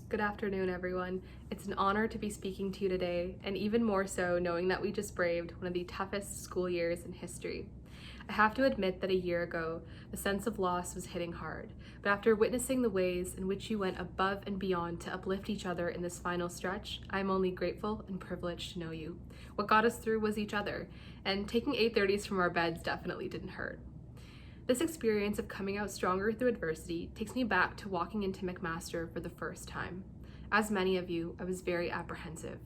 Good afternoon, everyone. It's an honor to be speaking to you today, and even more so knowing that we just braved one of the toughest school years in history. I have to admit that a year ago, the sense of loss was hitting hard, but after witnessing the ways in which you went above and beyond to uplift each other in this final stretch, I'm only grateful and privileged to know you. What got us through was each other, and taking 8:30s from our beds definitely didn't hurt. This experience of coming out stronger through adversity takes me back to walking into McMaster for the first time. As many of you, I was very apprehensive.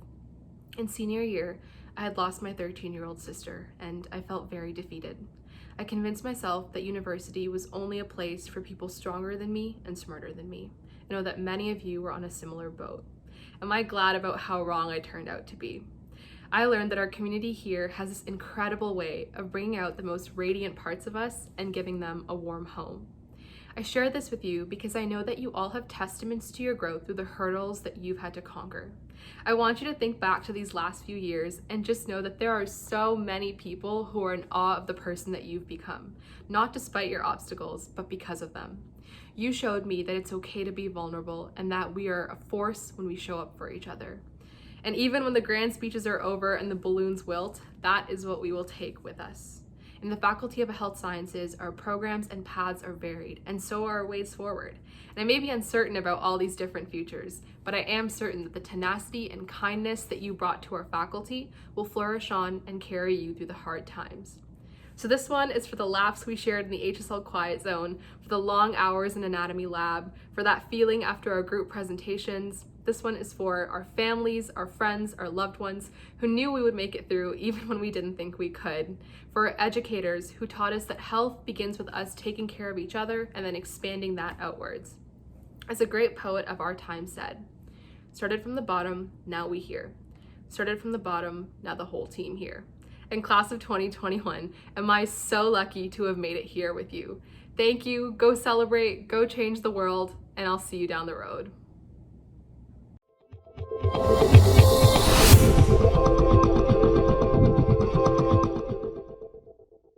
In senior year, I had lost my 13-year-old sister, and I felt very defeated. I convinced myself that university was only a place for people stronger than me and smarter than me. I know that many of you were on a similar boat. Am I glad about how wrong I turned out to be? I learned that our community here has this incredible way of bringing out the most radiant parts of us and giving them a warm home. I share this with you because I know that you all have testaments to your growth through the hurdles that you've had to conquer. I want you to think back to these last few years and just know that there are so many people who are in awe of the person that you've become, not despite your obstacles, but because of them. You showed me that it's okay to be vulnerable and that we are a force when we show up for each other. And even when the grand speeches are over and the balloons wilt, that is what we will take with us. In the Faculty of Health Sciences, our programs and paths are varied, and so are our ways forward. And I may be uncertain about all these different futures, but I am certain that the tenacity and kindness that you brought to our faculty will flourish on and carry you through the hard times. So this one is for the laughs we shared in the HSL Quiet Zone, for the long hours in anatomy lab, for that feeling after our group presentations. This one is for our families, our friends, our loved ones who knew we would make it through even when we didn't think we could. For our educators who taught us that health begins with us taking care of each other and then expanding that outwards. As a great poet of our time said, "Started from the bottom, now we here. Started from the bottom, now the whole team here." And class of 2021, am I so lucky to have made it here with you. Thank you, go celebrate, go change the world, and I'll see you down the road.